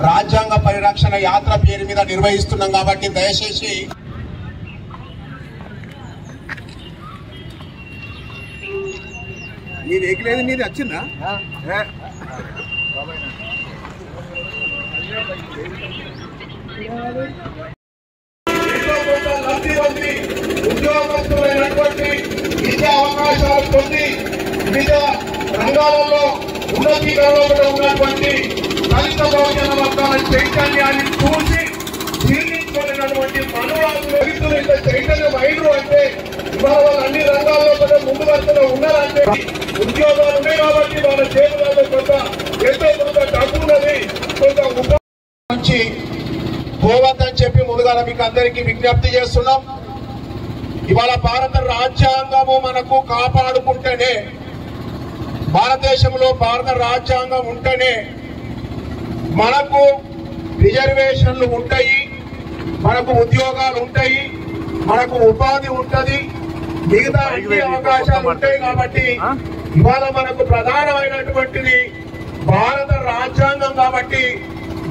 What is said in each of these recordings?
రాజ్యాంగ పరిరక్షణ యాత్ర పేరు మీద నిర్వహిస్తున్నాం కాబట్టి దయచేసి మీరు ఎక్కలేదు మీది వచ్చిందా ఉద్యోగస్తులైనటువంటి విద్యా అవకాశాలు పొంది వివిధ రంగాలలో ఉన్నతీకరణలో ఉన్నటువంటి దళిత బహుజన వర్గాల చైతన్యాన్ని చూసి జీర్ణించుకున్నటువంటి మనవాళ్ళు ఇంత చైతన్యమైనరు అంటే ఇవాళ వాళ్ళు అన్ని రంగాల్లో కూడా ముందు వరుసలో ఉన్నారంటే ఉద్యోగాలు ఉన్నాయి కాబట్టి వాళ్ళ చేతులలో కొంత ఎంతో కొంత డబ్బు ఉన్నది కొంత నుంచి పోవద్దని చెప్పి ముందుగా మీకు అందరికీ విజ్ఞప్తి చేస్తున్నాం. ఇవాళ భారత రాజ్యాంగము మనకు కాపాడుకుంటేనే, భారతదేశంలో భారత రాజ్యాంగం ఉంటేనే మనకు రిజర్వేషన్లు ఉంటాయి, మనకు ఉద్యోగాలు ఉంటాయి, మనకు ఉపాధి ఉంటది, మిగతా అన్ని అవకాశాలు ఉంటాయి. కాబట్టి ఇవాళ మనకు ప్రధానమైనటువంటిది భారత రాజ్యాంగం. కాబట్టి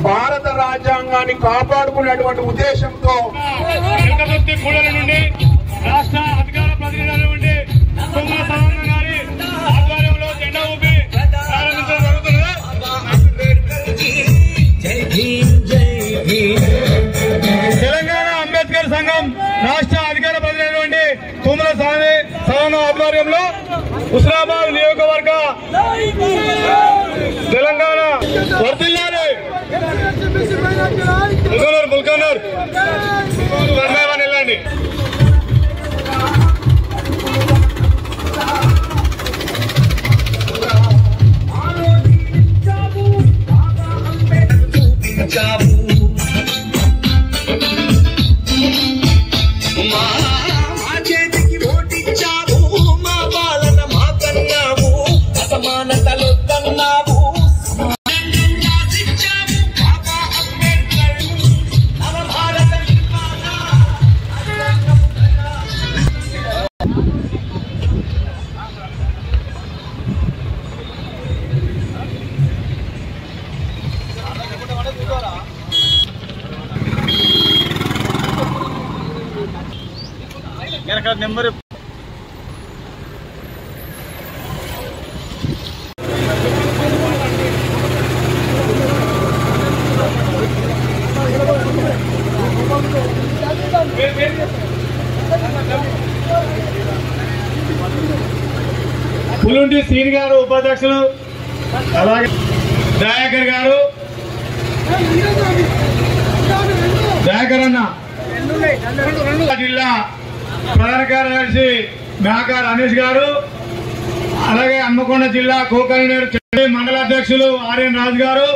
భారత రాజ్యాంగాన్ని కాపాడుకునేటువంటి ఉద్దేశంతో నుండి రాష్ట్ర అధికార ప్రతినిధుల నుండి గారి ఆధ్వర్యంలో జెండా ఊపి ప్రారంభించడం జరుగుతుంది. తెలంగాణ అంబేద్కర్ సంఘం రాష్ట్ర అధికార ప్రతినిధుల నుండి తుమ్మల సంఘం ఆధ్వర్యంలో హుస్నాబాద్ నియోజకవర్గ తెలంగాణ వర్ధిల్లాలి ముల్కనూర్ వెళ్ళండి. నెంబర్ పులుంటి శ్రీని గారు ఉపాధ్యక్షులు, అలాగే దయాకర్ గారు, దయాకర్ అన్న జిల్లా ప్రధాన కార్యదర్శి మేకార్ అనీష్ గారు, అలాగే హన్మకొండ జిల్లా కోకల్నేరు మండల అధ్యక్షులు ఆర్ఎన్ రాజు గారు.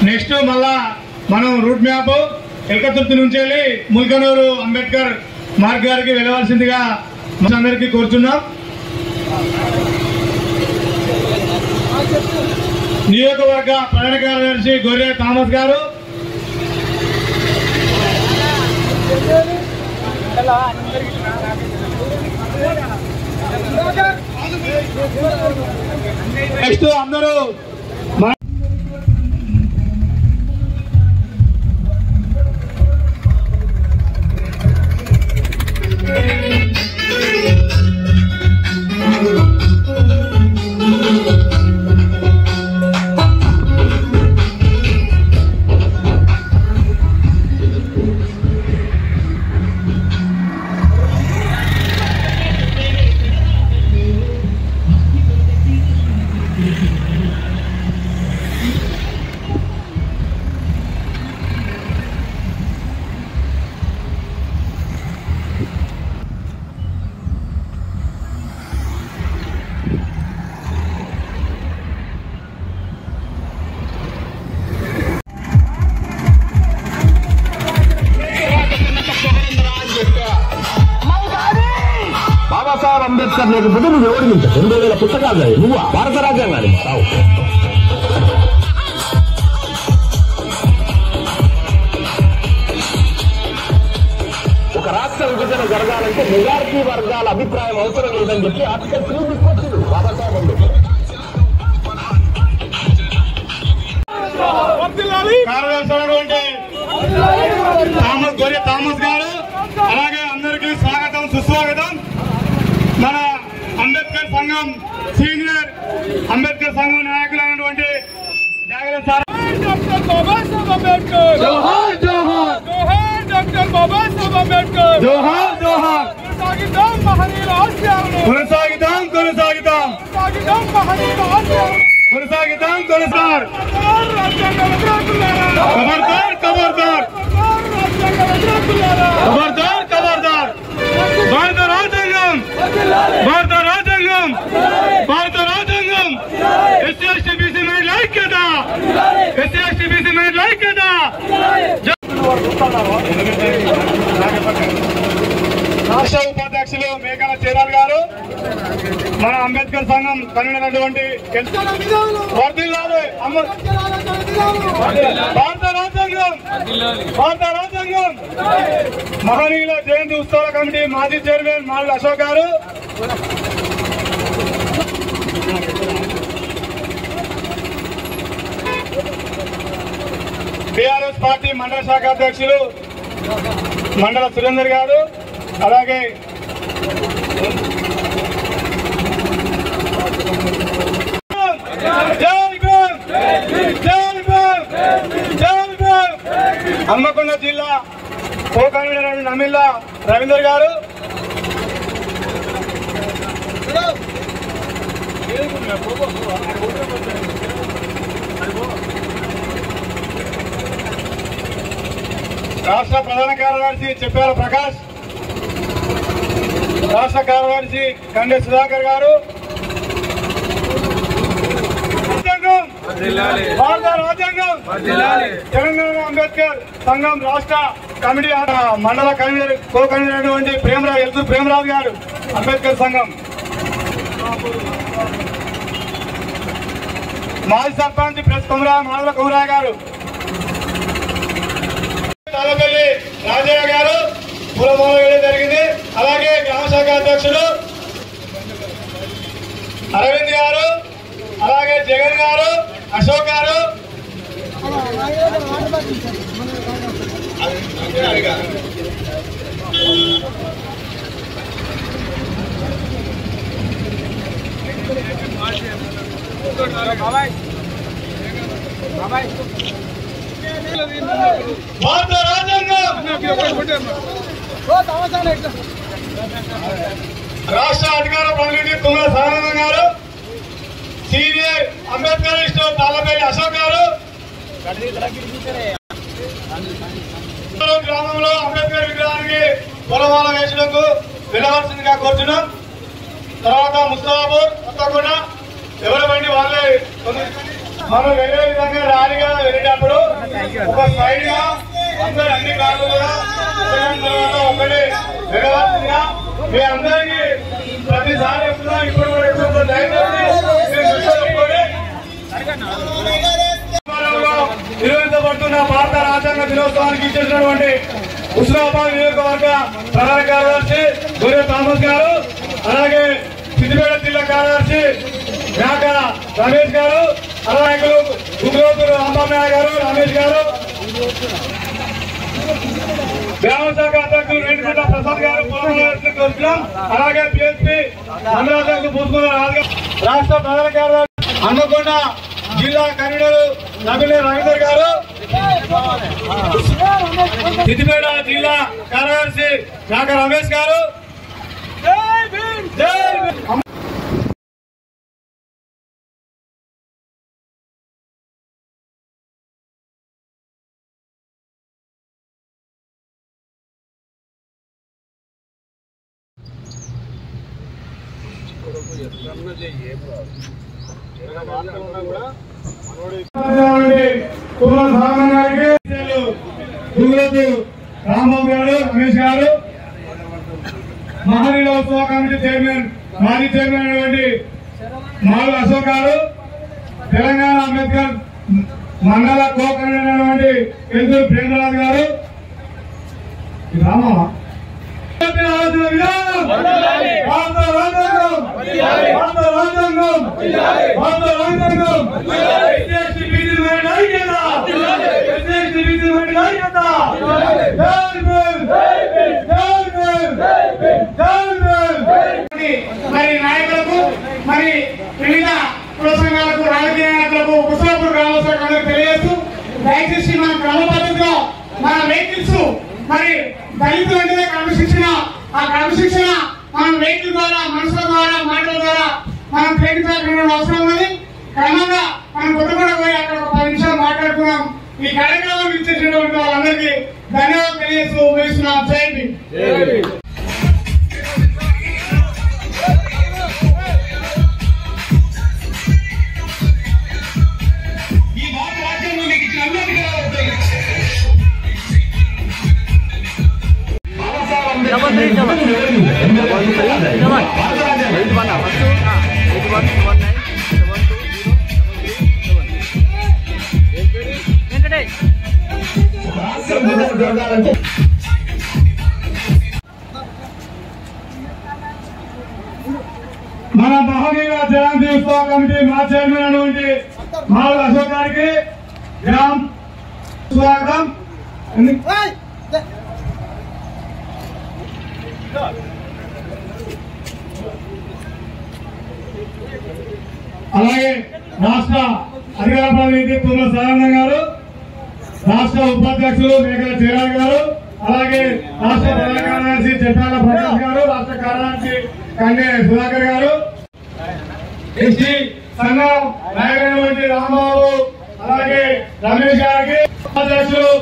నెక్స్ట్ మళ్ళా మనం రూట్ మ్యాప్ ఎల్కతుర్తి నుంచి వెళ్ళి ముల్కనూరు అంబేద్కర్ మార్గ్ గారికి వెళ్ళవలసిందిగా అందరికీ కోరుతున్నాం. నియోజకవర్గ ప్రధాన కార్యదర్శి గొర్రె థామస్ గారు, నెక్స్ట్ అందరూ బాబాసాహెబ్ అంబేద్కర్ లేకపోతే నువ్వు ఎవరు నుంచి 2000 పుస్తకాలు నువ్వు భారత రాజ్యాంగాన్ని రావు. అంటే మెజారిటీ వర్గాల అభిప్రాయం అవసరం లేదని చెప్పి ఆర్టికల్ 3 తీసుకొచ్చింది బాబాసాహెబ్ అంబేద్కర్. థామస్ గారు అలాగే అందరికీ స్వాగతం సుస్వాగతం. మన అంబేద్కర్ సంఘం సీనియర్ అంబేద్కర్ సంఘం నాయకులైనటువంటి డాక్టర్ బాబాసాహెబ్ అంబేద్కర్ జోహార్ జోహార్ జోహార్ డాక్టర్ బాబాసాహెబ్ అంబేద్కర్ జోహార్ జోహార్. కొనసాగిద్దాం మహనీయుల ఆశయాలను కొనసాగిద్దాం కొనసాగిద్దాం కొనసాగిద్దాం మహనీయుల ఆశయాలను కొనసాగిద్దాం కొనసార్. రాజ్యాంగ వ్యతిరేకులారా ఖబర్దార్ ఖబర్దార్ రాజ్యాంగ వ్యతిరేకులారా ఖబర్దార్ ఖబర్దార్. భారత రాజ్యాంగం భారత రాజ్యాంగం భారత రాజ్యాంగం ఎస్సీ ఎస్టీ బీసీ మహిళల ఐక్యత ఎస్సీ ఎస్టీ బీసీ మహిళల ఐక్యత. రాష్ట్ర ఉపాధ్యక్షులు మేకల చీరాల్ గారు మన అంబేద్కర్ సంఘం కన్వీనర్ వర్ధిల్లాలి భారత రాజ్యాంగం భారత రాజ్యాంగం. మహనీయుల జయంతి ఉత్సవాల కమిటీ మాజీ chairman mall Ashok garu, TRS party మండల శాఖ అధ్యక్షులు మండల సురేందర్ గారు, అలాగే హన్మకొండ జిల్లా కో కన్వీనర్ నమిల్లా రవీందర్ గారు, రాష్ట్ర ప్రధాన కార్యదర్శి చెప్పారు ప్రకాష్, రాష్ట్ర కార్యదర్శి కండే సుధాకర్ గారు, భారత రాజ్యాంగం తెలంగాణ అంబేద్కర్ సంఘం రాష్ట్ర కమిటీ మండల కన్వీనర్ కో కన్వీనర్ అయినటువంటి ప్రేమరావు ఎల్తూరు ప్రేమరావు గారు అంబేద్కర్ సంఘం, మాజీ సర్పంచ్ ప్రెస్ మాధవ కుమరా గారు, తాళపల్లి రాజయ్య గారు పూలమాల వేయడం జరిగింది. అలాగే గ్రామ శాఖ అధ్యక్షులు అరవింద్ గారు, అలాగే జగన్ గారు, అశోక్ గారు, భారత రాజ్యాంగం రాష్ట్ర అధికార ప్రతినిధి తుమ్మల సదానందం గారు, సీనియర్ అంబేద్కరిస్ట్ తాళ్ళపల్లి అశోక్ గారు, గ్రామంలో అంబేద్కర్ విగ్రహానికి పూలమాల వేసినందుకు వెళ్ళవలసిందిగా కోరుతున్నాం. తర్వాత ముస్తాబాపూర్ కొత్తగూడ ఎవరి బండి వాళ్ళే మనం వెళ్ళే విధంగా ర్యాలీగా వెళ్ళేటప్పుడు ఒక సైడ్ గా అందరు అన్ని కార్లు కూడా తర్వాత ఒకటి వెళ్ళవలసిందిగా మీ అందరికీ ప్రతిసారి చెప్తున్నా. ఇప్పుడు కూడా ఎక్కువ నిర్వహించబడుతున్న భారత రాజ్యాంగ దినోత్సవానికి ఇచ్చేసినటువంటి హుస్నాబాద్ నియోజకవర్గ ప్రధాన కార్యదర్శి గొర్రె థామస్ గారు, అలాగే సిద్దిపేట జిల్లా కార్యదర్శి మేక రమేష్ గారు, నాయకులు గుగ్రోతులు రాంబాబు గారు, రమేష్ గారు, గ్రామ శాఖ అధ్యక్షులు రేణుగుంట ప్రసాద్ గారు కోరుతున్నాం. అలాగే పిఎస్పీ మండల అధ్యక్షులు పూసుకున్న రాష్ట్ర ప్రధాన కార్యదర్శి హన్మకొండ జిల్లా కన్వీనర్ నమిల్లా రవీందర్ గారు, సిద్దిపేట జిల్లా కార్యదర్శి మేక రమేష్ గారు, రాంబాబు గారు, రమేష్ గారు, మహనీయుల ఉత్సవ కమిటీ చైర్మన్ మాజీ చైర్మన్ అయినటువంటి మాల్ అశోక్ గారు, తెలంగాణ అంబేద్కర్ మండల కో కన్వీనర్ అయినటువంటి ఎల్తూరు ప్రేమరాజు గారు, మరి నాయకులకు మరి వివిధ కుల సంఘాలకు రాజకీయ నాయకులకు కుసాపూర్ గ్రామస్తులకు తెలియజేస్తూ దయచేసి మన క్రమ పద్ధతిలో మన వెహికల్స్ మరి దళితులు అంటే క్రమశిక్షణ ఆ క్రమశిక్షణ మనం వెహికల్ ద్వారా మనుషుల ద్వారా మాటల ద్వారా మనం ప్రేమించాల్సిన అవసరం ఉంది. క్రమంగా మనం కొత్తగూడ పోయి అక్కడ ఒక 10 నిమిషాలు మాట్లాడుకున్నాం. ఈ కార్యక్రమం ఇచ్చేసినటువంటి వాళ్ళందరికీ ధన్యవాదాలు తెలియజేస్తూ వేస్తున్నాం. జై భీమ్. మన మహనీయ జయంతి ఉత్సవ కమిటీ మా చైర్మన్ అటువంటి మాల అశోక్ గారికి గ్రామ్ స్వాగతం. అలాగే రాష్ట్ర అధికార ప్రతినిధి తుమ్మల సారన్న గారు, రాష్ట్ర ఉపాధ్యక్షులు మేకల చీరాల్ గారు, అలాగే రాష్ట్ర ప్రధాన కార్యదర్శి చెప్పాల ప్రకాష్ గారు, రాష్ట్ర కార్యదర్శి కండే సుధాకర్ గారు, ఎస్టీ సంఘం నాయకులైనటువంటి రాంబాబు, అలాగే రమేష్ గారికి ఉపాధ్యక్షులు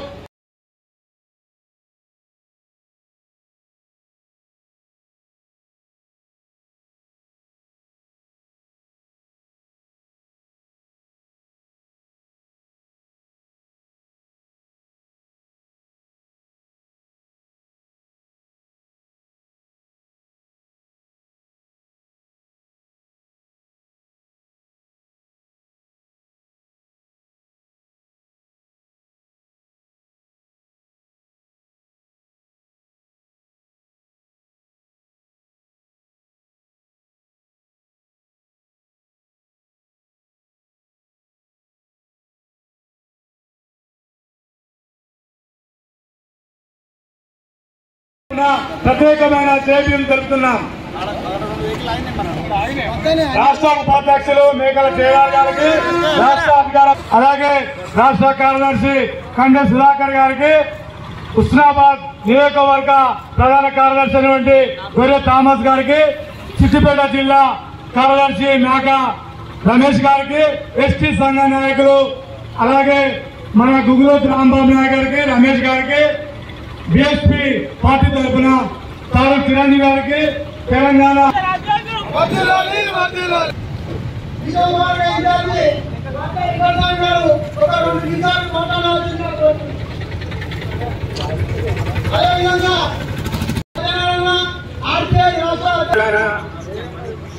ప్రత్యేకమైన జైభీం తెలుపుతున్నాం. రాష్ట్ర ఉపాధ్యక్షులు మేకల చీరాల్ గారికి, రాష్ట్ర అధికార అలాగే రాష్ట్ర కార్యదర్శి కండే సుధాకర్ గారికి, హుస్నాబాద్ నియోజకవర్గ ప్రధాన కార్యదర్శి అయినటువంటి గొర్రె థామస్ గారికి, సిద్దిపేట జిల్లా కార్యదర్శి మేక రమేష్ గారికి, ఎస్టీ సంఘ నాయకులు అలాగే మన గుగులోత్ రాంబాబు నాయక్ గారికి, రమేష్ గారికి, బీఎస్పీ పార్టీ తరఫున తారక్ చిరంజీవి గారికి, తెలంగాణ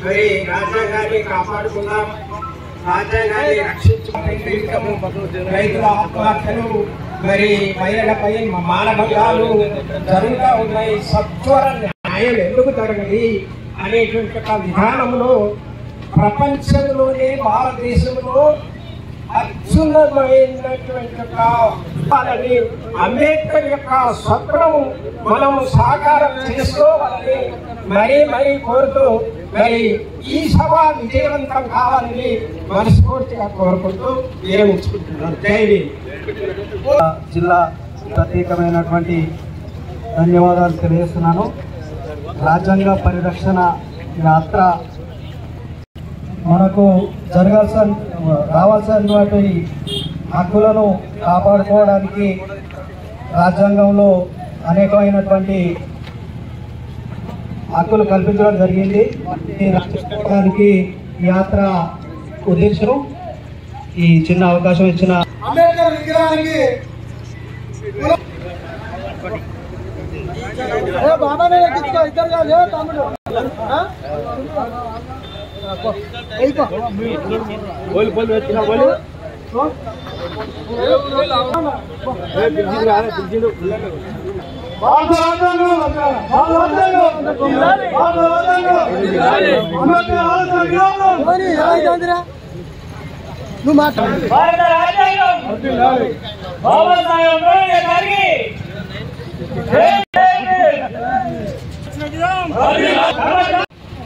మరి రాజ్యాంగాన్ని కాపాడుకుందాం, రాజ్యాంగాన్ని రక్షించుకునే రైతుల ఆత్మహత్యలు, మరి మహిళలపై మానభంగాలు జరుగుతూ ఉన్నాయి. సత్వర న్యాయం ఎందుకు జరగదు అనేటువంటి ఒక విధానంలో ప్రపంచంలోనే భారతదేశంలో అత్యున్నతమైనటువంటి వాళ్ళని అంబేద్కర్ యొక్క స్వప్నం మనం సాకారం చేసుకోవాలని మరీ కోరుతూ మరి ఈ సభ విజయవంతం కావాలని మనస్ఫూర్తిగా కోరుకుంటూ విరమించుకుంటున్నాను. జై భీమ్. జిల్లా ప్రత్యేకమైనటువంటి ధన్యవాదాలు తెలియజేస్తున్నాను. రాజ్యాంగ పరిరక్షణ యాత్ర మనకు రావాల్సినటువంటి హక్కులను కాపాడుకోవడానికి రాజ్యాంగంలో అనేకమైనటువంటి హక్కులు కల్పించడం జరిగింది. రక్షించుకోవడానికి యాత్ర ఉద్దేశం. ఈ చిన్న అవకాశం ఇచ్చిన అంబేద్కర్ విగ్రహానికి భారత రాజ్యాంగం నువ్వు మాట్లాడు. భారత రాజ్యాంగం బాబాసాహెబ్ అంబేద్కర్ గారికి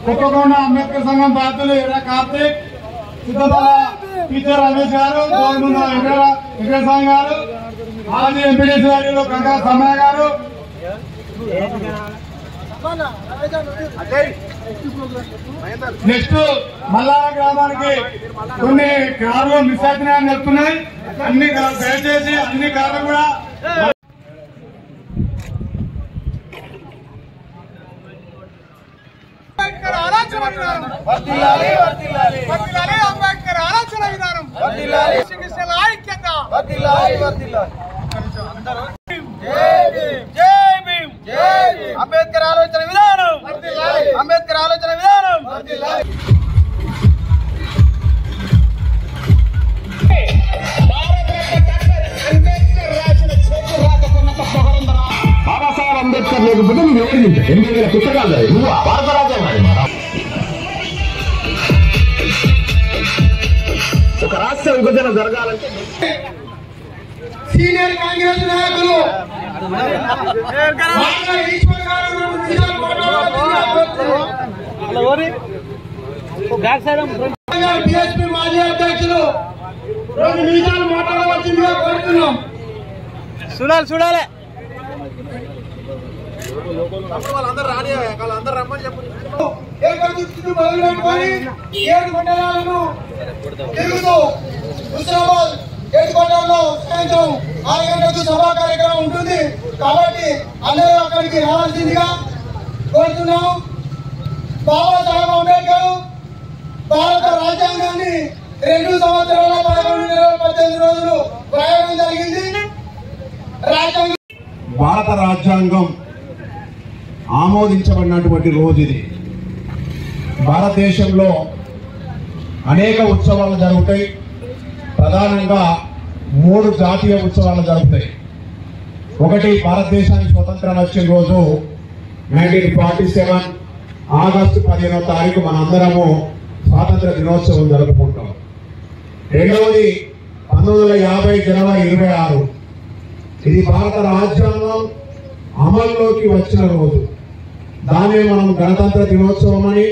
కుక్కకొండ అంబేద్కర్ సంఘం బాధ్యులు ఎర్ర కార్తీక్, సిద్ధపల్ల టీచర్ రమేష్ గారు, గోల్ముంద వెంకటస్వామి గారు, మాజీ ఎంపీడీసీ గారు కంకా సమయ గారు, నెక్స్ట్ మల్లార గ్రామానికి కొన్ని కార్లు మిస్ అవుతున్నాయని చెప్తున్నాయి. అన్ని దయచేసి అన్ని కార్లు కూడా అంబేద్కర్ ఆలోచన విధానం వర్ధిల్లాలి, వర్ధిల్లాలి, వర్ధిల్లాలి. అంబేద్కర్ ఆలోచన విధానం వర్ధిల్లాలి. శ్రీకృష్ణుల ఐక్యత వర్ధిల్లాలి, వర్ధిల్లాలి. జై భీమ్, జై భీమ్, జై భీమ్. అంబేద్కర్ ఆలోచన విధానం వర్ధిల్లాలి, అంబేద్కర్ ఆలోచన విధానం వర్ధిల్లాలి. బాబాసాహెబ్ అంబేద్కర్ లేకపోతే నువ్వు ఎవరు తింటా 80,000 పుస్తకాలు చదివి నువ్వు భారత రాజ్యాంగం. ఒక రాష్ట్ర విభజన జరగాలంటే సీనియర్ కాంగ్రెస్ నాయకులు ఈశ్వర్ గారు బీఎస్పీ మాజీ అధ్యక్షులు 2 నిమిషాలు మాట్లాడవలసిందిగా కోరుతున్నాం. చూడాలి చూడాలి. ఏకదృష్టిని మొదలుపెట్టుకొని 7 మండలాలను తిరుగుతూ హుస్నాబాద్ 7 మండలాల్లో సాయంత్రం 6 గంటలకు సభా కార్యక్రమం ఉంటుంది. కాబట్టి అందరూ అక్కడికి రావాల్సిందిగా కోరుతున్నాం. బాబాసాహెబ్ అంబేద్కర్ భారత రాజ్యాంగాన్ని 2 సంవత్సరాల 11 నెలల 18 రోజులు ప్రయోగం జరిగింది. భారత రాజ్యాంగం ఆమోదించబడినటువంటి రోజు ఇది. భారతదేశంలో అనేక ఉత్సవాలు జరుగుతాయి. ప్రధానంగా 3 జాతీయ ఉత్సవాలు జరుగుతాయి. ఒకటి భారతదేశానికి స్వతంత్రం వచ్చిన రోజు 1947 ఆగస్టు 15వ తారీఖు మనందరము స్వాతంత్ర దినోత్సవం జరుపుకుంటాం. రెండవది 1950 జనవరి 26 ఇది భారత రాజ్యాంగం అమల్లోకి వచ్చిన రోజు. దాన్ని మనం గణతంత్ర దినోత్సవం అని,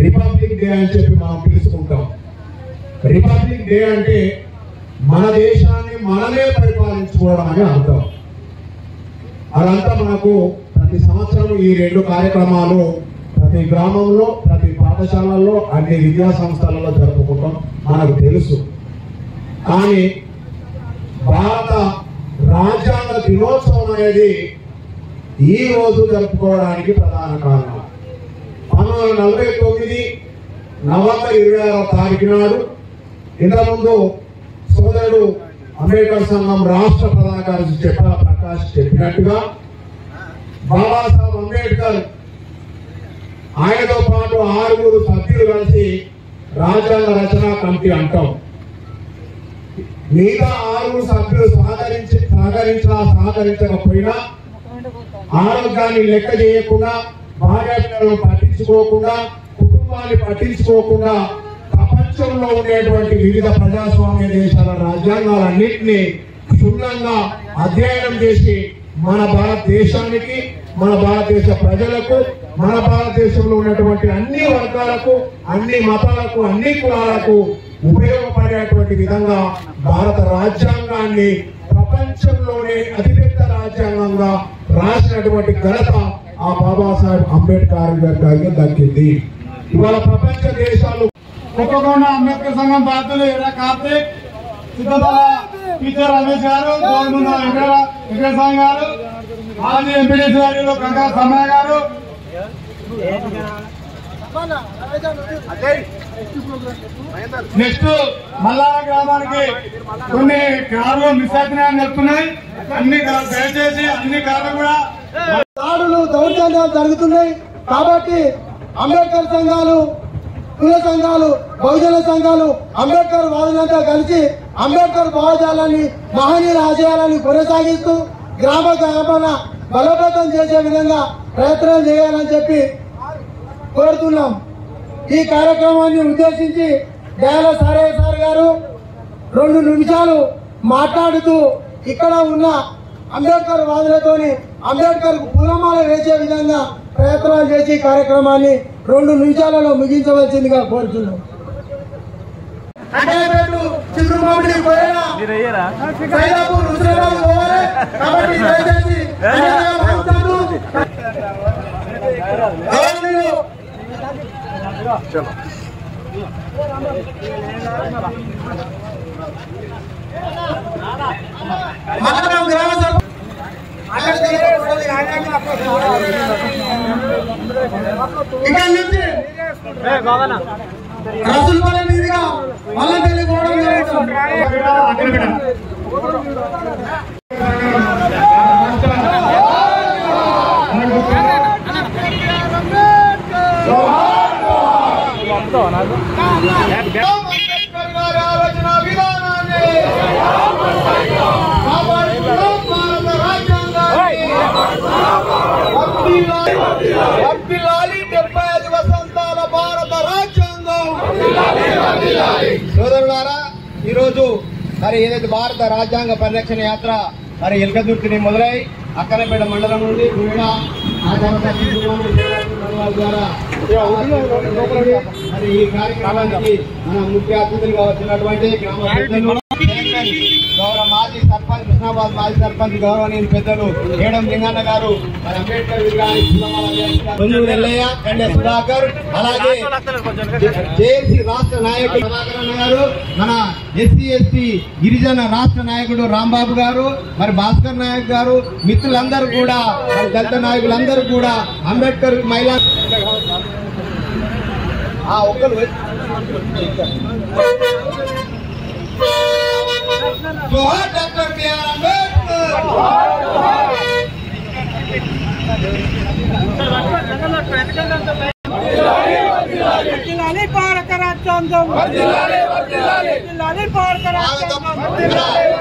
రిపబ్లిక్ డే అని చెప్పి మనం పిలుచుకుంటాం. రిపబ్లిక్ డే అంటే మన దేశాన్ని మనమే పరిపాలించుకోవడం అని అర్థం. అదంతా మనకు ప్రతి సంవత్సరం ఈ 2 కార్యక్రమాలు ప్రతి గ్రామంలో, ప్రతి పాఠశాలల్లో, అన్ని విద్యా సంస్థలలో జరుపుకుంటాం, మనకు తెలుసు. కానీ భారత రాజ్యాంగ దినోత్సవం అనేది ఈ రోజు జరుపుకోవడానికి ప్రధాన కారణం 1949 నవంబర్ 26వ తారీఖు నాడు ఇంతకుముందు సోదరుడు అంబేద్కర్ సంఘం రాష్ట్ర ప్రధాన కార్యదర్శి ప్రకాష్ చెప్పినట్టుగా బాబాసాహెబ్ అంబేద్కర్ ఆయనతో పాటు 6 సభ్యులు కలిసి రాజ్యాంగ రచనా కమిటీ అంటాం. మిగతా 6 సభ్యులు సహకరించకపోయినా ఆరోగ్యాన్ని లెక్క చేయకుండా, భార్యాపిల్లలను పట్టించుకోకుండా, కుటుంబాన్ని పట్టించుకోకుండా ప్రపంచంలో ఉండేటువంటి వివిధ ప్రజాస్వామ్య దేశాల రాజ్యాంగాలన్నింటినీ క్షుణ్ణంగా అధ్యయనం చేసి మన భారతదేశానికి, మన భారతదేశ ప్రజలకు, మన భారతదేశంలో ఉన్నటువంటి అన్ని వర్గాలకు, అన్ని మతాలకు, అన్ని కులాలకు ఉపయోగపడేటువంటి విధంగా భారత రాజ్యాంగాన్ని ప్రపంచంలోనే అతిపెద్ద రాజ్యాంగంగా రాసినటువంటి ఘనత ఆ బాబాసాహెబ్ అంబేద్కర్ గారికి దక్కింది. ఇవాళ ప్రపంచ దేశాలు కుక్కకొండ అంబేద్కర్ సంఘం బాధ్యులు ఎర్ర కార్తీక్, సిద్ధపల్ల టీచర్ రమేష్ గారు, గోల్ముంద వెంకటస్వామి గారు, మాజీ ఎంపీడీసీ గారు కంకా సమయ గారు, నెక్స్ట్ మల్లార గ్రామానికి కొన్ని కార్లు మిస్ అవుతున్నాయని చెప్తున్నాయి. అన్ని దయచేసి అన్ని కార్లు కూడా దాడులు, దౌర్జన్యాలు జరుగుతున్నాయి. కాబట్టి అంబేద్కర్ సంఘాలు, కుల సంఘాలు, బహుజన సంఘాలు, అంబేద్కర్ వాదులంతా కలిసి అంబేద్కర్ భావజాలాన్ని, మహనీయుల ఆశయాలను కొనసాగిస్తూ గ్రామ గ్రామాల బలోపేతం చేసే విధంగా ప్రయత్నం చేయాలని చెప్పి కోరుతున్నాం. ఈ కార్యక్రమాన్ని ఉద్దేశించి దయాల సారయ్య సార్ గారు 2 నిమిషాలు మాట్లాడుతూ ఇక్కడ ఉన్న అంబేద్కర్ వాదులతోని అంబేద్కర్ పూలమాల వేసే విధంగా ప్రయత్నాలు చేసి కార్యక్రమాన్ని 2 నిమిషాలలో ముగించవలసిందిగా కోరుతున్నాం. రసూల్పల్లి మీదుగా మల్లంపల్లి పోవడం సోదరులారా, ఈరోజు మరి ఏదైతే భారత రాజ్యాంగ పరిరక్షణ యాత్ర మరి ఎల్కదుర్తిని మొదలై అక్కనపేట మండలం నుండి మరి ఈ కార్యక్రమానికి మన ముఖ్య అతిథులుగా వచ్చినటువంటి గ్రామ పెద్దలు గౌరవ మాజీ సర్పంచ్ కృష్ణాబాద్ మాజీ సర్పంచ్ గౌరవనీయులు పెద్దలు ఏడం లింగన్న గారు, మరి అంబేద్కర్ కండే సుధాకర్, అలాగే జేఏసీ రాష్ట్ర నాయకుడు సుధాకర్ అన్న గారు, మన ఎస్సీ ఎస్టీ గిరిజన రాష్ట్ర నాయకుడు రాంబాబు గారు, మరి భాస్కర్ నాయక్ గారు, మిత్రులందరూ కూడా దళిత నాయకులందరూ కూడా అంబేద్కర్ మహిళా ఒక్కరు జోహార్ డాక్టర్ బిఆర్ అంబేద్కర్.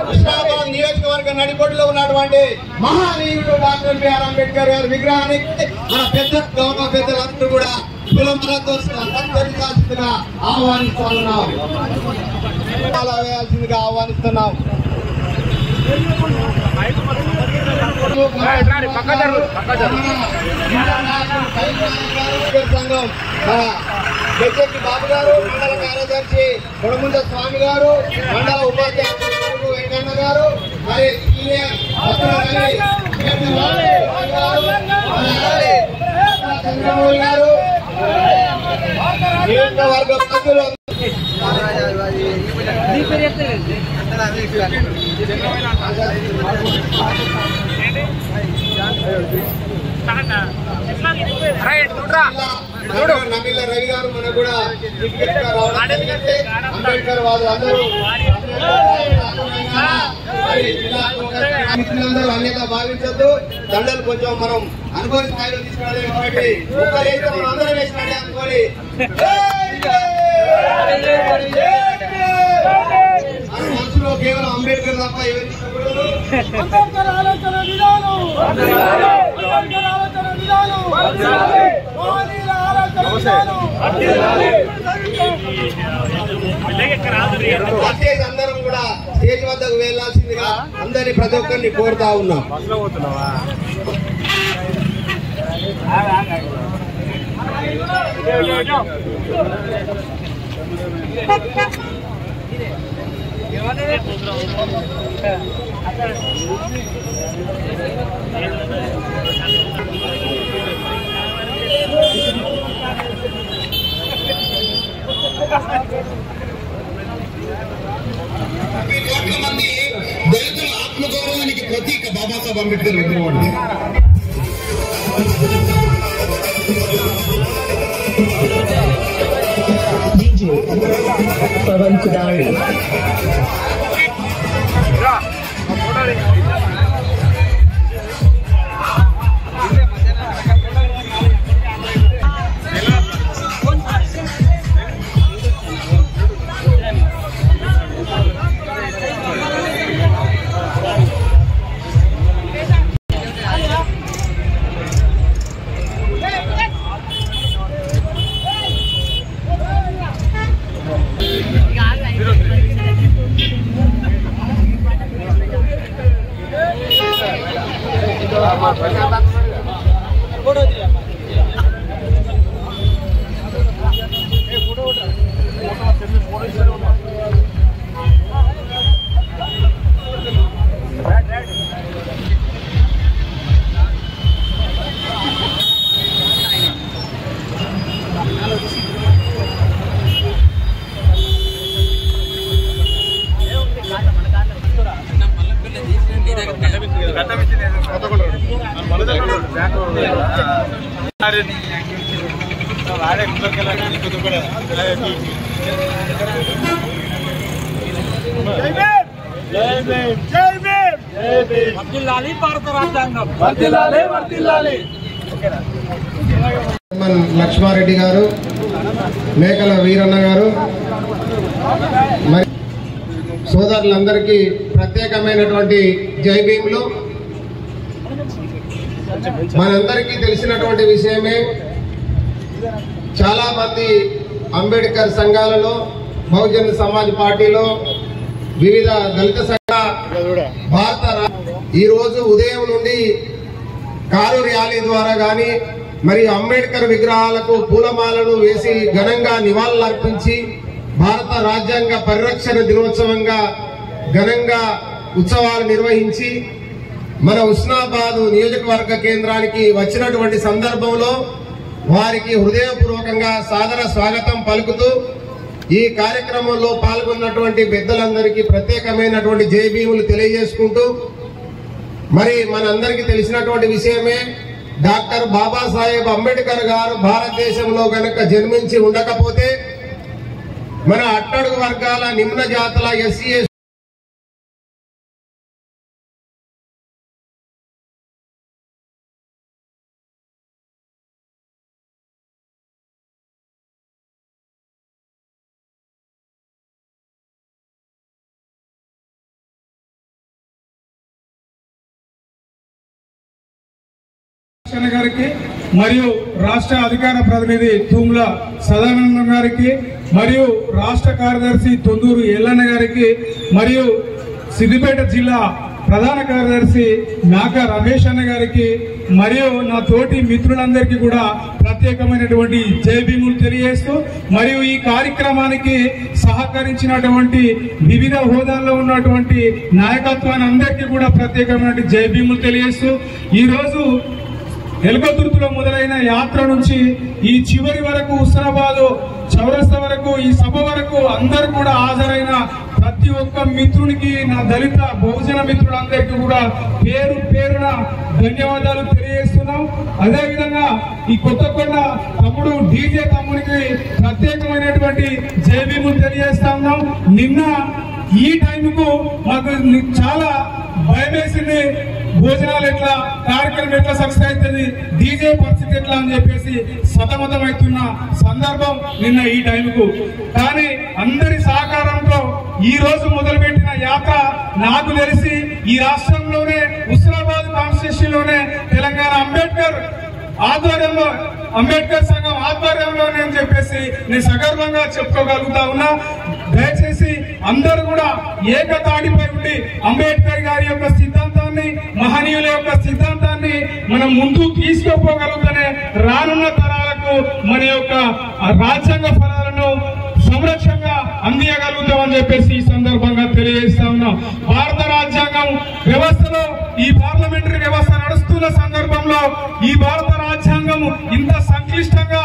కృష్ణాబాద్ నియోజకవర్గ నడిబొడ్డులో ఉన్నటువంటి మహానీయుడు డాక్టర్ బిఆర్ అంబేద్కర్ గారి విగ్రహానికి మన పెద్ద గౌరవ పెద్దలందరూ కూడా కులంతో సత్కరించాల్సిందిగా ఆహ్వానిస్తున్నాం. వేయాల్సిందిగా ఆహ్వానిస్తున్నాం. సంఘం బెజ్జెట్టి బాబు గారు, మండల కార్యదర్శి కొడముంద స్వామి గారు, మండల ఉపాధ్యక్షులు వెంకన్న గారు, మరి చంద్రమౌళి గారు, నియోజకవర్గ సభ్యులు నమిల్ల రవి గారు మనకు కూడా అంబేద్కర్ వాదులందరూ మిత్రులందరూ అన్యత భావించద్దు. దండలు కొంచెం మనం అనుకోని స్థాయిలో తీసుకురావాలి. అందరం వేసినట్టే అనుకోని మనసులో కేవలం అంబేద్కర్ తప్ప అందరం కూడా స్టేజ్ వద్దకు వెళ్లాల్సిందిగా అందరినీ ప్రతి ఒక్కరిని కోరుతా ఉన్నాం. మంది దళితుల ఆత్మగౌరవానికి ప్రతీక బాబాసాహెబ్ అంబేద్కర్ విగ్రహం. పవన్ కుదారి లక్ష్మారెడ్డి గారు, మేకల వీరన్న గారు, మరి సోదరులందరికీ ప్రత్యేకమైనటువంటి జై భీములు. మనందరికీ తెలిసినటువంటి విషయమే, చాలా మంది అంబేద్కర్ సంఘాలలో, బహుజన్ సమాజ్ పార్టీలో, వివిధ దళిత భారత ఈ రోజు ఉదయం నుండి కారు ర్యాలీ ద్వారా గాని మరియు అంబేద్కర్ విగ్రహాలకు పూలమాలను వేసి ఘనంగా నివాళులర్పించి భారత రాజ్యాంగ పరిరక్షణ దినోత్సవంగా ఘనంగా ఉత్సవాలు నిర్వహించి మన హుస్నాబాద్ నియోజకవర్గ కేంద్రానికి వచ్చినటువంటి సందర్భంలో వారికి హృదయపూర్వకంగా సాదర స్వాగతం పలుకుతూ ఈ కార్యక్రమంలో పాల్గొన్నటువంటి పెద్దలందరికీ ప్రత్యేకమైనటువంటి జై భీములు తెలియజేసుకుంటూ, మరి మనందరికీ తెలిసినటువంటి విషయమే, డాక్టర్ బాబాసాహెబ్ అంబేద్కర్ గారు భారతదేశంలో గనక జన్మించి ఉండకపోతే మన అట్టడుగు వర్గాల, నిమ్న జాతుల, ఎస్సీ గారికి మరియు రాష్ట్ర అధికార ప్రతినిధి తూమ్ల సదానందం గారికి మరియు రాష్ట్ర కార్యదర్శి తొందూరు ఎల్లన్న గారికి మరియు సిద్దిపేట జిల్లా ప్రధాన కార్యదర్శి నాక రమేష్ అన్న గారికి మరియు నా తోటి మిత్రులందరికీ కూడా ప్రత్యేకమైనటువంటి జై భీములు తెలియజేస్తూ, మరియు ఈ కార్యక్రమానికి సహకరించినటువంటి వివిధ హోదాల్లో ఉన్నటువంటి నాయకత్వాన్ని అందరికీ కూడా ప్రత్యేకమైన జై భీములు తెలియజేస్తూ, ఈరోజు ఎల్కతుర్తిలో మొదలైన యాత్ర నుంచి ఈ చివరి వరకు హుస్నాబాద్ చౌరస్తా వరకు ఈ సభ వరకు అందరూ కూడా హాజరైన ప్రతి ఒక్క మిత్రునికి, నా దళిత బహుజన మిత్రులందరికీ కూడా పేరు పేరున ధన్యవాదాలు తెలియజేస్తున్నాం. అదేవిధంగా ఈ కొత్తకొండ తమ్ముడు డీజే తమ్ముడికి ప్రత్యేకమైనటువంటి జై భీములు తెలియజేస్తా ఉన్నాం. నిన్న ఈ టైంకు మాకు చాలా భయమేసింది, భోజనాలు ఎట్లా, కార్యక్రమం ఎట్లా సక్సెస్ అవుతుంది, డీజే పరిస్థితి ఎట్లా అని చెప్పేసి సతమతం అవుతున్న సందర్భం నిన్న ఈ టైంకు. కానీ అందరి సహకారంతో ఈ రోజు మొదలుపెట్టిన యాత్ర నాకు తెలిసి ఈ రాష్ట్రంలోనే హుస్నాబాద్ కాన్స్టిట్యూషన్లోనే తెలంగాణ అంబేద్కర్ ఆధ్వర్యంలో, అంబేద్కర్ సంఘం ఆధ్వర్యంలోనే అని చెప్పేసి నేను సగర్వంగా చెప్పుకోగలుగుతా ఉన్నా. దయచేసి అందరూ కూడా ఏకతాటిపై ఉండి అంబేద్కర్ గారి యొక్క సిద్ధాంతాన్ని, మహనీయుల యొక్క సిద్ధాంతాన్ని మనం ముందుకు తీసుకుపోగలుగుతూనే రానున్న తరాలకు మన యొక్క రాజ్యాంగ ఫలాలను సంరక్షణగా అందియగలుగుతామని చెప్పేసి ఈ సందర్భంగా తెలియజేస్తా ఉన్నాం. భారత రాజ్యాంగం వ్యవస్థలో ఈ పార్లమెంటరీ వ్యవస్థ నడుస్తున్న సందర్భంలో ఈ భారత రాజ్యాంగం ఇంత సంక్లిష్టంగా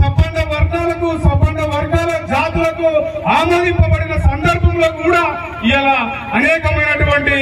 సంపన్న వర్గాలకు, సంపన్న వర్గాల జాతులకు ఆమోదింపబడిన సందర్భంలో కూడా ఇలా అనేకమైనటువంటి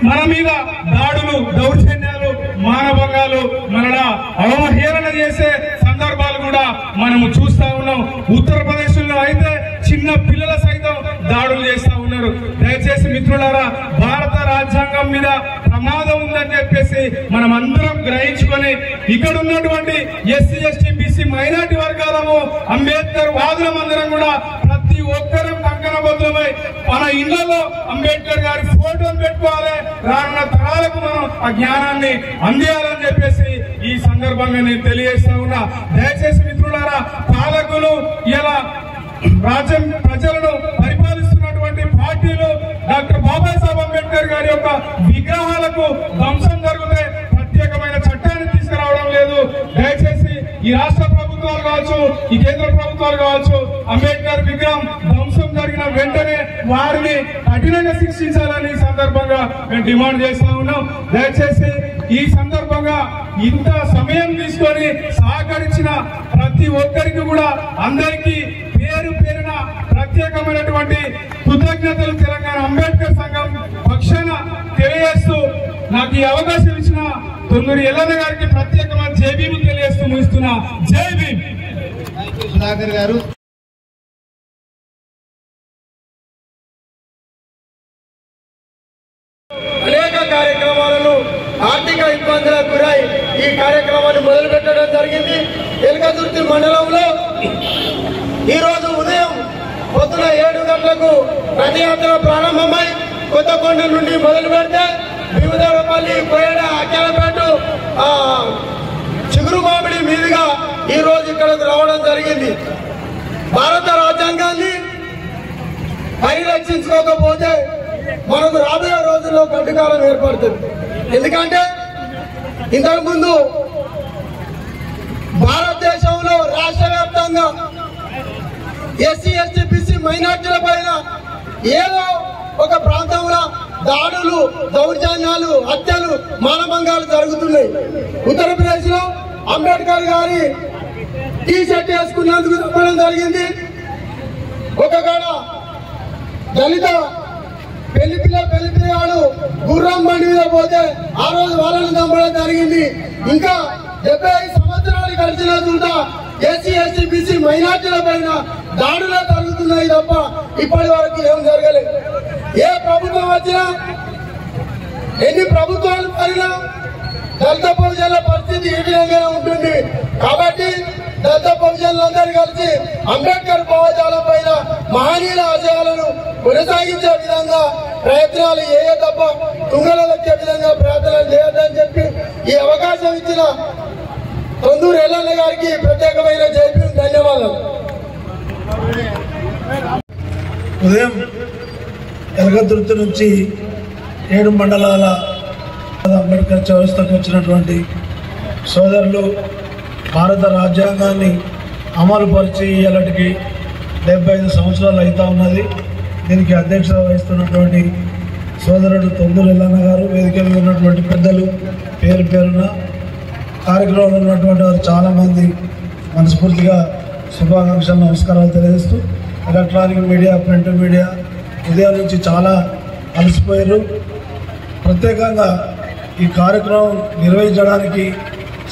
మన మీద దాడులు, దౌర్జన్యాలు, మానభంగాలు, మనలా అవహేళన చేసే సందర్భాలు కూడా మనము చూస్తా ఉన్నాం. ఉత్తరప్రదేశ్ లో అయితే చిన్న పిల్లల సైతం దాడులు చేస్తా ఉన్నారు. దయచేసి మిత్రులారా, భారత రాజ్యాంగం మీద ప్రమాదం ఉందని చెప్పేసి మనం అందరం గ్రహించుకొని ఇక్కడ ఉన్నటువంటి ఎస్సీ, ఎస్టీ, బీసీ, మైనార్టీ వర్గాలము, అంబేద్కర్ వాదులం అందరం కూడా ప్రతి ఒక్కరం కంకణబద్ధమై మన ఇళ్లలో అంబేద్కర్ గారి ఫోటోలు పెట్టుకోవాలి, రానున్న తరాలకు మనం ఆ జ్ఞానాన్ని అందియాలని చెప్పేసి ఈ సందర్భంగా నేను తెలియజేస్తా ఉన్నా. దయచేసి మిత్రులారా, పాలకులు ఇలా రాజ్యం ప్రజలను పరిపాలిస్తున్నటువంటి పార్టీలు డాక్టర్ బాబాసాహెబ్ అంబేద్కర్ గారి యొక్క విగ్రహాలకు ధ్వంసం జరిగితే ప్రత్యేకమైన చట్టాన్ని తీసుకురావడం లేదు. దయచేసి ఈ రాష్ట్ర ప్రభుత్వాలు కావచ్చు, ఈ కేంద్ర ప్రభుత్వాలు కావచ్చు, అంబేద్కర్ విగ్రహం ధ్వంసం జరిగిన వెంటనే వారిని కఠినంగా శిక్షించాలని ఈ సందర్భంగా మేము డిమాండ్ చేస్తా ఉన్నాం. దయచేసి ఈ సందర్భంగా ఇంత సమయం తీసుకొని సహకరించిన ప్రతి ఒక్కరికి కూడా అందరికీ పేరు పేరున ప్రత్యేకమైనటువంటి కృతజ్ఞతలు తెలంగాణ అంబేద్కర్ సంఘం పక్షాన తెలియజేస్తూ నాకు ఈ అవకాశం ఇచ్చిన తొందూరి ఎల్లన్న గారికి ప్రత్యేకమైన జై భీమ్ తెలియజేస్తూ ముగిస్తున్నా. జై భీమ్. సుధాకర్ గారు అనేక కార్యక్రమాలను ఆర్థిక ఇబ్బందులకు గురై ఈ కార్యక్రమాన్ని మొదలుపెట్టడం జరిగింది. ఎల్కతుర్తి మండలంలో ఈరోజు ఉదయం పొద్దున 7 గంటలకు రథయాత్ర ప్రారంభమై కొత్తకొండ నుండి మొదలు పెడితే వివిధపల్లి, కోయడ, అక్కేలపేట, చిగురుమామిడి మీదుగా ఈ రోజు ఇక్కడకు రావడం జరిగింది. భారత రాజ్యాంగాన్ని పరిరక్షించుకోకపోతే మనకు రాబోయే రోజుల్లో గడ్డుకాలం ఏర్పడుతుంది. ఎందుకంటే ఇంతకుముందు భారతదేశంలో రాష్ట్ర వ్యాప్తంగా ఎస్సీ, ఎస్టీ, బీసీ మైనార్టీల పైన ఏదో ఒక ప్రాంతంలో దాడులు, దౌర్జన్యాలు, హత్యలు, మానభంగాలు జరుగుతున్నాయి. ఉత్తరప్రదేశ్ లో అంబేద్కర్ గారి టీ షర్ట్ వేసుకున్నందుకు చంపడం జరిగింది. ఒక కాడ దళిత పెళ్లి పిల్లగాడు గుర్రం బండి మీద పోతే ఆ రోజు వాళ్ళని చంపడం జరిగింది. ఇంకా 75 సంవత్సరాలు గడిచిన చూడ ఎస్సీ, ఎస్టీ, బీసీ మైనార్టీల పైన దాడులు జరుగుతున్నాయి తప్ప ఇప్పటి వరకు ఏం జరగలేదు. ఏ ప్రభుత్వం వచ్చినా, ఎన్ని ప్రభుత్వాలు మారినా దళిత బహుజనుల పరిస్థితి ఈ విధంగానే ఉంటుంది. కాబట్టి దళిత బహుజనులందరూ కలిసి అంబేద్కర్ భావజాలం పైన మహనీయుల ఆశయాలను కొనసాగించే విధంగా ప్రయత్నాలు తప్ప తుంగలో వచ్చే విధంగా ప్రయత్నాలు చేయొద్దని చెప్పి ఈ అవకాశం ఇచ్చిన తొందూరు ఎల్లన్న గారికి ప్రత్యేకమైన జై భీమ్. ధన్యవాదాలు. ఉదయం ఎలగతుర్తి నుంచి 7 మండలాల అంబేద్కర్ చౌరస్తాకు వచ్చినటువంటి సోదరులు భారత రాజ్యాంగాన్ని అమలు పరిచి ఇలాంటికి 75 సంవత్సరాలు అవుతా ఉన్నది. దీనికి అధ్యక్షత వహిస్తున్నటువంటి సోదరుడు తొందూరు ఎల్లన్న గారు, వేదిక మీద ఉన్నటువంటి పెద్దలు, పేరు పేరున కార్యక్రమంలో ఉన్నటువంటి వారు చాలామంది మనస్ఫూర్తిగా శుభాకాంక్షలు, నమస్కారాలు తెలియజేస్తూ ఎలక్ట్రానిక్ మీడియా, ప్రింట్ మీడియా ఉదయం నుంచి చాలా అలసిపోయారు. ప్రత్యేకంగా ఈ కార్యక్రమం నిర్వహించడానికి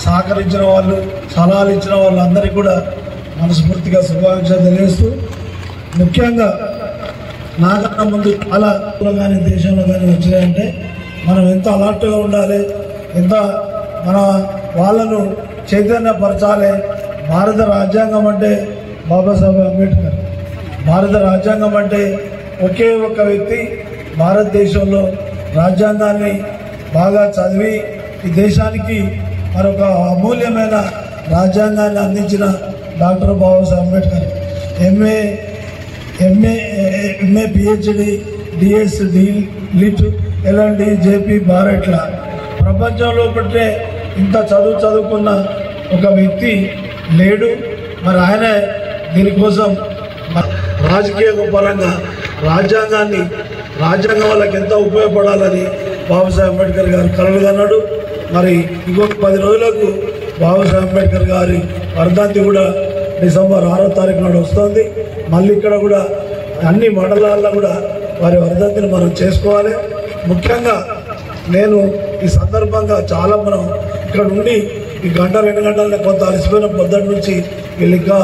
సహకరించిన వాళ్ళు, సలహాలు ఇచ్చిన వాళ్ళందరికీ కూడా మనస్ఫూర్తిగా శుభాకాంక్షలు తెలియజేస్తూ, ముఖ్యంగా నాకన్నా ముందు చాలా కానీ దేశంలో కానీ వచ్చినాయంటే మనం ఎంత అలర్ట్గా ఉండాలి, ఎంత మన వాళ్ళను చైతన్యపరచాలి. భారత రాజ్యాంగం అంటే బాబాసాహెబ్ అంబేద్కర్. భారత రాజ్యాంగం అంటే ఒకే ఒక్క వ్యక్తి భారతదేశంలో రాజ్యాంగాన్ని బాగా చదివి ఈ దేశానికి మరొక అమూల్యమైన రాజ్యాంగాన్ని అందించిన doctor Babasaheb Ambedkar. MA PhD, DS, lit, LMD, JP, భారట్ల ప్రపంచంలో పట్టే ఇంత చదువుకున్న ఒక వ్యక్తి లేడు. మరి ఆయన దీనికోసం రాజకీయ పరంగా రాజ్యాంగం వాళ్ళకి ఎంత ఉపయోగపడాలని బాబాసాహెబ్ అంబేద్కర్ గారు కలలు కన్నాడు. మరి ఇంకొక 10 రోజులకు బాబాసాహెబ్ అంబేద్కర్ గారి వర్ధంతి కూడా డిసెంబర్ 6వ తారీఖు నాడు వస్తుంది. మళ్ళీ ఇక్కడ కూడా అన్ని మండలాల్లో కూడా వారి వర్ధంతిని మనం చేసుకోవాలి. ముఖ్యంగా నేను ఈ సందర్భంగా చాలా మనం ఇక్కడ ఉండి ఈ 1-2 గంటలనే కొంత అలసిపోయిన పొద్దుటి నుంచి వీళ్ళు ఇంకా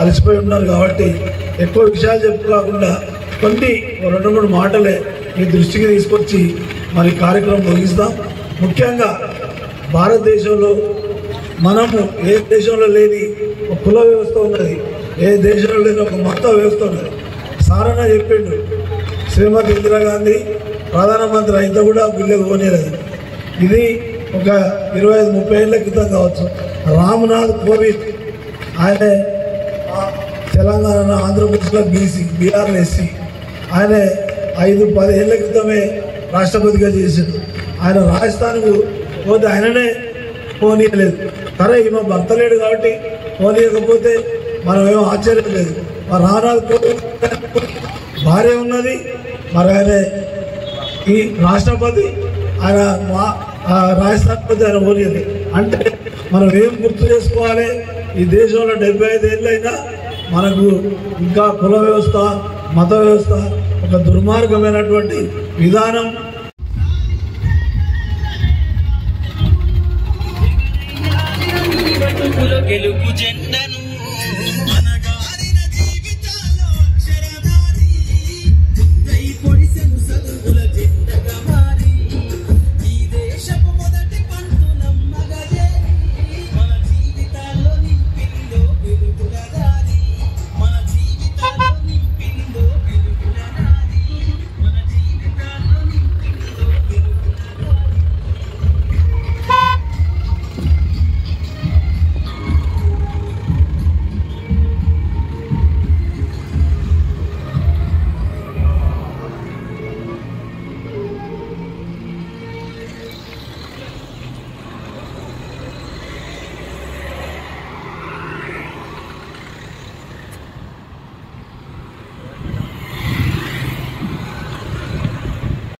అలసిపోయి ఉన్నారు. కాబట్టి ఎక్కువ విషయాలు చెప్పుకోకుండా కొన్ని 2-3 మాటలే మీ దృష్టికి తీసుకొచ్చి మరి కార్యక్రమం ముగిస్తాం. ముఖ్యంగా భారతదేశంలో మనము ఏ దేశంలో లేని ఒక కుల వ్యవస్థ ఉన్నది, ఏ దేశంలో లేని ఒక మత వ్యవస్థ ఉన్నది. సారన్న చెప్పిండు, శ్రీమతి ఇందిరాగాంధీ ప్రధానమంత్రి అయితే కూడా బిల్లు కొనేలేదు. ఇది ఒక 25-30 ఏళ్ల క్రితం కావచ్చు. రామ్నాథ్ కోవింద్ ఆయన తెలంగాణ, ఆంధ్రప్రదేశ్లో బీసీ, బీహార్లో ఎస్సీ. ఆయన 5-10 ఏళ్ల క్రితమే రాష్ట్రపతిగా చేశాడు. ఆయన రాజస్థాన్కు పోతే ఆయననే పోనీయలేదు. సరే ఈమె భర్త లేడు కాబట్టి పోనీయకపోతే మనం ఏమో ఆశ్చర్యం లేదు. మరి రానాథ్ భార్య ఉన్నది, మరి ఆయన ఈ రాష్ట్రపతి, ఆయన రాష్ట్రపతి ఆయన పోనీయలేదు. అంటే మనం ఏం గుర్తు చేసుకోవాలి, ఈ దేశంలో 75 ఏళ్ళైనా మనకు ఇంకా కుల వ్యవస్థ, మత వ్యవస్థ, ఒక దుర్మార్గమైనటువంటి విధానం. గెలుపు జెండా